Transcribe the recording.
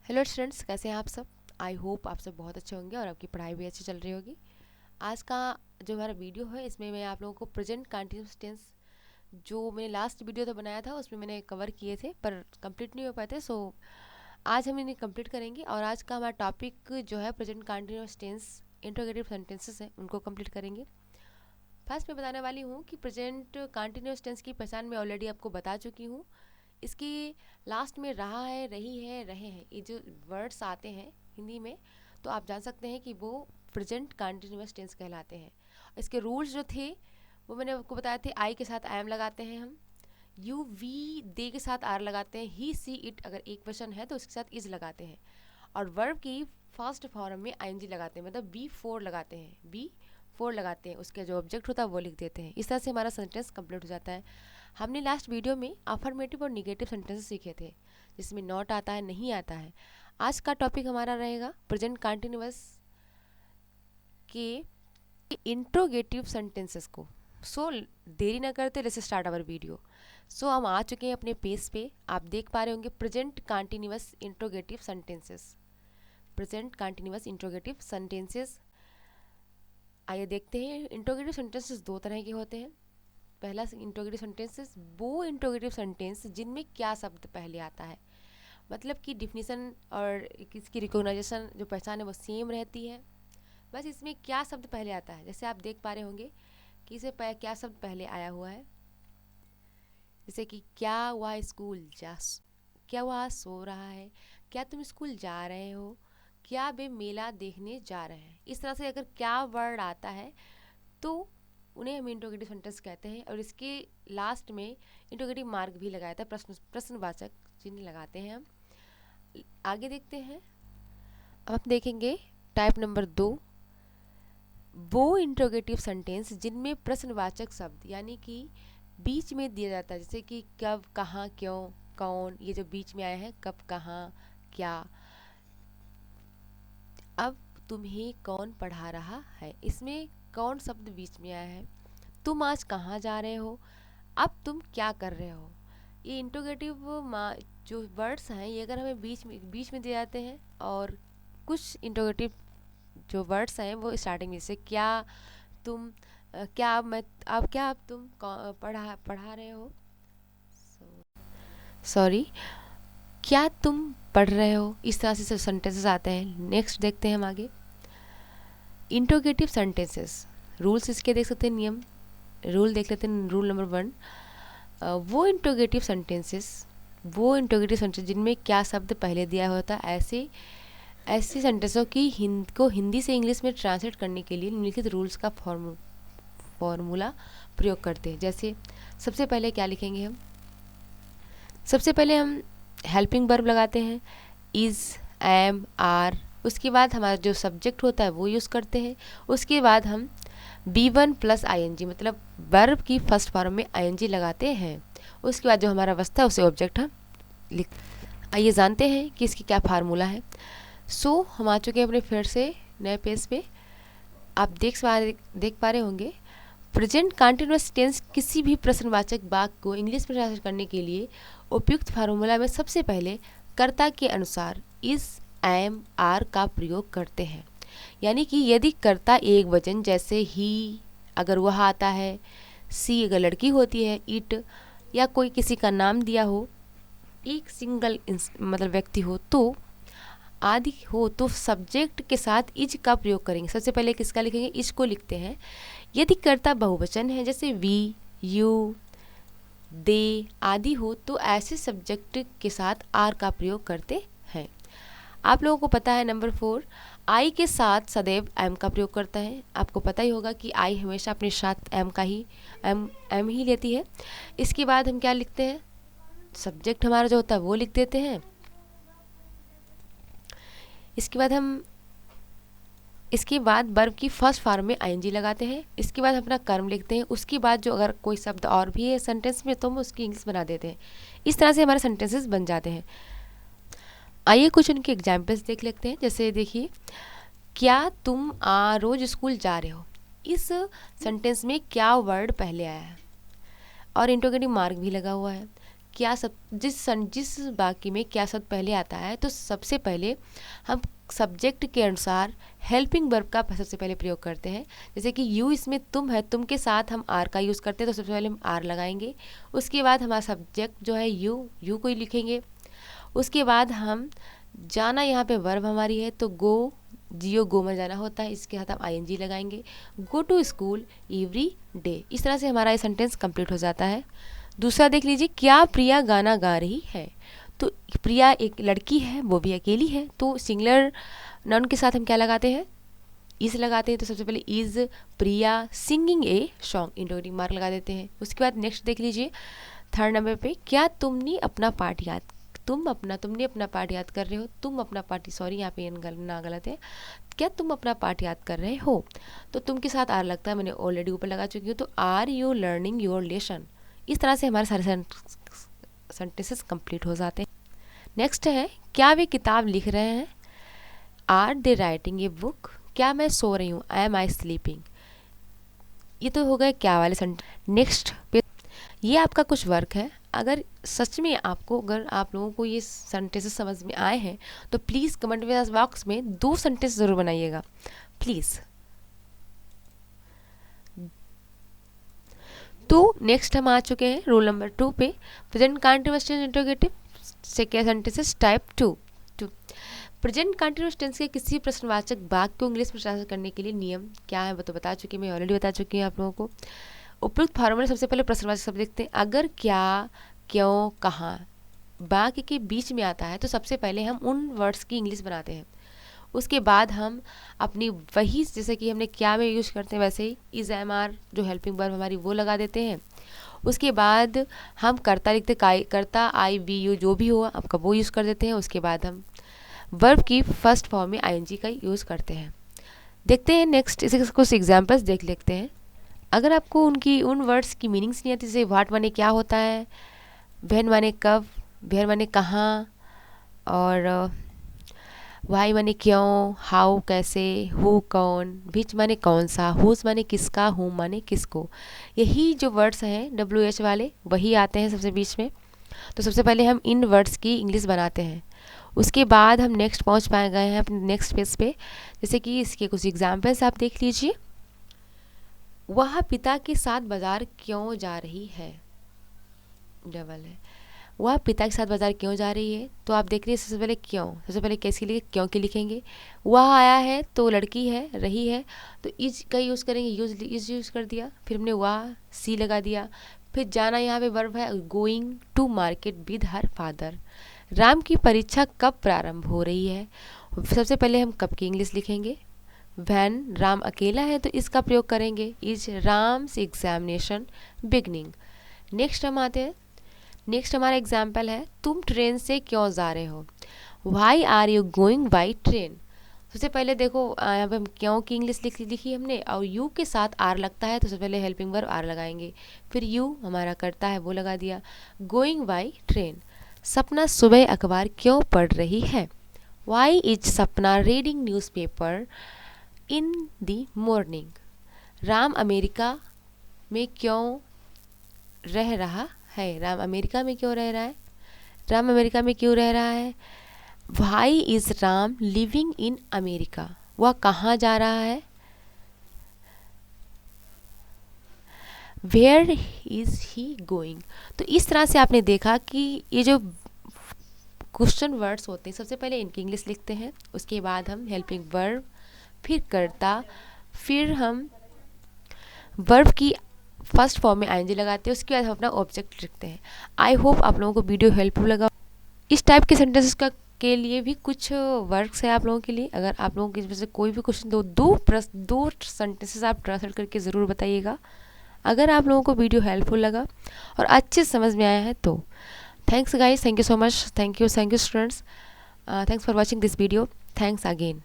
Hello students, कैसे हैं आप सब। आई होप आप सब बहुत अच्छे होंगे और आपकी पढ़ाई भी अच्छी चल रही होगी। आज का जो हमारा वीडियो है इसमें मैं आप लोगों को प्रेजेंट कंटिन्यूअस टेंस जो मैंने लास्ट वीडियो तो बनाया था उसमें मैंने कवर किए थे पर कंप्लीट नहीं हो पाए थे। सो आज हम इन्हें कंप्लीट करेंगे और आज का हमारा टॉपिक जो है present continuous tense interrogative sentences है, उनको कंप्लीट करेंगे। फर्स्ट मैं बताने वाली हूँ कि प्रेजेंट कंटिन्यूअस टेंस की पहचान मैं ऑलरेडी आपको बता चुकी हूँ। इसकी लास्ट में रहा है, रही है, रहे हैं, ये जो वर्ड्स आते हैं हिंदी में तो आप जान सकते हैं कि वो प्रेजेंट कंटिन्यूअस टेंस कहलाते हैं। इसके रूल्स जो थे वो मैंने आपको बताए थे। आई के साथ आई एम लगाते हैं हम, यू वी दे के साथ आर लगाते हैं, ही सी इट अगर एक क्वेश्चन है तो उसके साथ इज लगाते हैं, और वर्ब की फर्स्ट फॉर्म में आईएनजी लगाते हैं, मतलब बी फोर लगाते हैं, बी फोर लगाते हैं, उसके जो ऑब्जेक्ट होता है वो लिख देते हैं। इस तरह से हमारा सेंटेंस कंप्लीट हो जाता है। हमने लास्ट वीडियो में अफर्मेटिव और निगेटिव सेंटेंस सीखे थे जिसमें नॉट आता है, नहीं आता है। आज का टॉपिक हमारा रहेगा प्रेजेंट कंटिन्यूअस के इंट्रोगेटिव सेंटेंसेस को। सो देरी ना करते, लेट्स स्टार्ट आवर वीडियो। सो हम आ चुके हैं अपने पेज पे, आप देख पा रहे होंगे present continuous interrogative sentences. Present continuous interrogative sentences, आइए देखते हैं। इंट्रोगेटिव सेंटेंसेस दो तरह के होते हैं। पहला इंट्रोगेटिव सेंटेंसेस वो इंट्रोगेटिव सेंटेंस जिनमें क्या शब्द पहले आता है, मतलब कि डिफिनीशन और इसकी रिकॉग्नाइजेशन जो पहचान है वो सेम रहती है, बस इसमें क्या शब्द पहले आता है। जैसे आप देख पा रहे होंगे कि इसे क्या शब्द पहले आया हुआ है, जैसे कि क्या वह स्कूल जा, क्या वह सो रहा है, क्या तुम स्कूल जा रहे हो, क्या वे मेला देखने जा रहे हैं। इस तरह से अगर क्या वर्ड आता है तो उन्हें हम इंट्रोगेटिव सेंटेंस कहते हैं, और इसके लास्ट में इंट्रोगेटिव मार्क भी लगाया था, प्रश्नवाचक चिन्ह लगाते हैं हम। आगे देखते हैं। अब आप देखेंगे टाइप नंबर 2, वो इंट्रोगेटिव सेंटेंस जिनमें प्रश्नवाचक शब्द यानी कि बीच में दिया जाता है, जैसे कि कब, कहाँ, क्यों, कौन, ये जो बीच में आए हैं, कब, कहाँ, क्या, अब तुम्हें कौन पढ़ा रहा है, इसमें कौन शब्द बीच में आया है। तुम आज कहाँ जा रहे हो, अब तुम क्या कर रहे हो। ये इंट्रोगेटिव जो वर्ड्स हैं ये अगर हमें बीच में दिए जाते हैं, और कुछ इंट्रोगेटिव जो वर्ड्स हैं वो स्टार्टिंग में, जैसे क्या तुम, क्या अब मैं, अब क्या अब तुम पढ़ा रहे हो, सॉरी, क्या तुम पढ़ रहे हो। इस तरह से सेंटेंसेस आते हैं। नेक्स्ट देखते हैं हम आगे इंट्रोगेटिव सेंटेंसेस। रूल्स इसके देख सकते हैं, नियम रूल देख लेते हैं। रूल नंबर 1, वो इंट्रोगेटिव सेंटेंस जिनमें क्या शब्द पहले दिया होता है, ऐसे सेंटेंसों की को हिंदी से इंग्लिश में ट्रांसलेट करने के लिए निम्नलिखित रूल्स का फॉर्मूला प्रयोग करते हैं। जैसे सबसे पहले क्या लिखेंगे हम, सबसे पहले हम हेल्पिंग वर्ब लगाते हैं, इज़, एम, आर। उसके बाद हमारा जो सब्जेक्ट होता है वो यूज़ करते हैं। उसके बाद हम B1 प्लस ING, मतलब वर्ब की फर्स्ट फॉर्म में ING लगाते हैं। उसके बाद जो हमारा अवस्था है उसे ऑब्जेक्ट हम लिख। आइए जानते हैं कि इसकी क्या फार्मूला है। सो हम आ चुके हैं अपने फिर से नए पेज पे। आप देख पा रहे होंगे प्रेजेंट कंटिन्यूअस टेंस किसी भी प्रश्नवाचक वाक्य को इंग्लिश में ट्रांसलेट करने के लिए उपयुक्त फार्मूला में सबसे पहले कर्ता के अनुसार इस, एम, आर का प्रयोग करते हैं। यानी कि यदि कर्ता एक वचन जैसे ही अगर वह आता है, सी अगर लड़की होती है, इट या कोई किसी का नाम दिया हो, एक सिंगल मतलब व्यक्ति हो, तो आदि हो, तो सब्जेक्ट के साथ इज का प्रयोग करेंगे। सबसे पहले किसका लिखेंगे, इज को लिखते हैं। यदि कर्ता बहुवचन है जैसे वी, यू, दे आदि हो, तो ऐसे सब्जेक्ट के साथ आर का प्रयोग करते हैं। आप लोगों को पता है नंबर 4, आई के साथ सदैव एम का प्रयोग करता है। आपको पता ही होगा कि आई हमेशा अपने साथ एम ही लेती है। इसके बाद हम क्या लिखते हैं, सब्जेक्ट हमारा जो होता है वो लिख देते हैं। इसके बाद वर्ब की फर्स्ट फॉर्म में ING लगाते हैं। इसके बाद अपना कर्म लिखते हैं। उसके बाद जो अगर कोई शब्द और भी है सेंटेंस में तो हम उसकी इंग्लिश बना देते हैं। इस तरह से हमारे सेंटेंसेस बन जाते हैं। आइए कुछ उनके एग्जाम्पल्स देख लेते हैं। जैसे देखिए, क्या तुम रोज स्कूल जा रहे हो, इस सेंटेंस में क्या वर्ड पहले आया है और इंट्रोगेटिव मार्क भी लगा हुआ है। क्या सब जिस वाक्य में क्या शब्द पहले आता है, तो सबसे पहले हम सब्जेक्ट के अनुसार हेल्पिंग वर्ब का सबसे पहले प्रयोग करते हैं। जैसे कि यू इसमें तुम है, तुम के साथ हम आर का यूज़ करते हैं, तो सबसे पहले हम आर लगाएंगे। उसके बाद हमारा सब्जेक्ट जो है यू को ही लिखेंगे। उसके बाद हम जाना, यहाँ पे वर्ब हमारी है तो गो, जियो गो में जाना होता है, इसके साथ हम ING लगाएंगे। Go to school every day. इस तरह से हमारा ये सेंटेंस कंप्लीट हो जाता है। दूसरा देख लीजिए, क्या प्रिया गाना गा रही है। तो प्रिया एक लड़की है, वो भी अकेली है, तो सिंगुलर नाउन के साथ हम क्या लगाते हैं, इज लगाते हैं। तो सबसे पहले is Priya singing a song, interrogative mark लगा देते हैं। उसके बाद नेक्स्ट देख लीजिए, थर्ड नंबर पे, क्या तुमने अपना पाठ याद, तुमने अपना पाठ याद कर रहे हो, तुम अपना पाठ, सॉरी यहाँ पे ना गलत है, क्या तुम अपना पाठ याद कर रहे हो। तो तुम के साथ आर लगता है, मैंने ऑलरेडी ऊपर लगा चुकी हूँ। तो are you learning your lesson. इस तरह से हमारे सारे सेंटेंसेस कंप्लीट हो जाते हैं। नेक्स्ट है, क्या वे किताब लिख रहे हैं। Are they writing a book. क्या मैं सो रही हूँ, एम आई स्लीपिंग। ये तो हो गए क्या वाले सेंटेंस। नेक्स्ट पे ये आपका कुछ वर्क है। अगर सच में अगर आप लोगों को ये सेंटेंसेस समझ में आए हैं तो प्लीज़ कमेंट बॉक्स में 2 सेंटेंस ज़रूर बनाइएगा प्लीज़। तो नेक्स्ट हम आ चुके हैं रोल नंबर 2 पे, present continuous tense interrogative sentences type 2। Present continuous tense के किसी प्रश्नवाचक वाक्य को इंग्लिश में ट्रांसलेट करने के लिए नियम क्या है, वो तो बता चुकी मैं ऑलरेडी बता चुकी हूँ आप लोगों को। उपयुक्त फॉर्मूले सबसे पहले प्रश्नवाचक शब्द देखते हैं। अगर क्या, क्यों, कहाँ वाक्य के बीच में आता है तो सबसे पहले हम उन वर्ड्स की इंग्लिश बनाते हैं। उसके बाद हम अपनी वही, जैसे कि हमने क्या में यूज़ करते हैं वैसे ही इज एम आर जो हेल्पिंग वर्ब हमारी वो लगा देते हैं। उसके बाद हम करता लिखते, करता IVU जो भी हो आपका वो यूज़ कर देते हैं। उसके बाद हम वर्ब की फर्स्ट फॉर्म में ING का यूज़ करते हैं। देखते हैं नेक्स्ट, इसे कुछ एग्जाम्पल्स देख लेते हैं। अगर आपको उन वर्ड्स की मीनिंग्स नहीं आती, जैसे व्हाट माने क्या होता है, व्हेन माने कब, वेयर माने कहाँ, और वाई माने क्यों, हाउ कैसे, हु कौन, विच माने कौन सा, हुज माने किसका, हुम माने किसको, यही जो वर्ड्स हैं WH वाले वही आते हैं सबसे बीच में। तो सबसे पहले हम इन वर्ड्स की इंग्लिश बनाते हैं। उसके बाद हम नेक्स्ट पहुंच पाए गए हैं अपने नेक्स्ट पेज पे। जैसे कि इसके कुछ एग्जाम्पल्स आप देख लीजिए। वह पिता के साथ बाजार क्यों जा रही है, डबल है, वह पिता के साथ बाजार क्यों जा रही है। तो आप देख रही है सबसे पहले क्यों, सबसे पहले कैसे लिखे, क्यों के लिखेंगे। वह आया है तो लड़की है, रही है तो इज का यूज़ करेंगे, इज यूज़ कर दिया, फिर हमने वह सी लगा दिया। फिर जाना, यहाँ पे वर्ब है going to market with her father. Ram की परीक्षा कब प्रारंभ हो रही है, सबसे पहले हम कब की इंग्लिश लिखेंगे। वैन राम अकेला है तो इसका प्रयोग करेंगे, is Ram's examination beginning. Next हम आते हैं, नेक्स्ट हमारा एग्जाम्पल है, तुम ट्रेन से क्यों जा रहे हो, why are you going by train. सबसे पहले देखो यहाँ पे हम क्यों की इंग्लिश लिखी हमने, और यू के साथ आर लगता है तो सबसे पहले हेल्पिंग वर्ब आर लगाएंगे, फिर यू हमारा करता है वो लगा दिया। Going by train. सपना सुबह अखबार क्यों पढ़ रही है, वाई इज सपना reading newspaper in the morning. Ram America में क्यों रह रहा है, राम अमेरिका में क्यों रह रहा है, राम अमेरिका में क्यों रह रहा है। Why is Ram living in America, वह कहाँ जा रहा है। Where is he going. तो इस तरह से आपने देखा कि ये जो क्वेश्चन वर्ड्स होते हैं सबसे पहले इनकी इंग्लिश लिखते हैं, उसके बाद हम हेल्पिंग वर्ब, फिर करता, फिर हम वर्ब की फर्स्ट फॉर्म में ING लगाते हैं, उसके बाद हम अपना ऑब्जेक्ट लिखते हैं। आई होप आप लोगों को वीडियो हेल्पफुल लगा। इस टाइप के सेंटेंसेस का के लिए भी कुछ वर्क्स है आप लोगों के लिए। अगर आप लोगों की इसमें से कोई भी क्वेश्चन दो सेंटेंसेस आप ट्रांसलेट करके ज़रूर बताइएगा। अगर आप लोगों को वीडियो हेल्पफुल लगा और अच्छे समझ में आया है तो thanks guys, thank you so much, thank you students, thanks for watching this video, thanks again.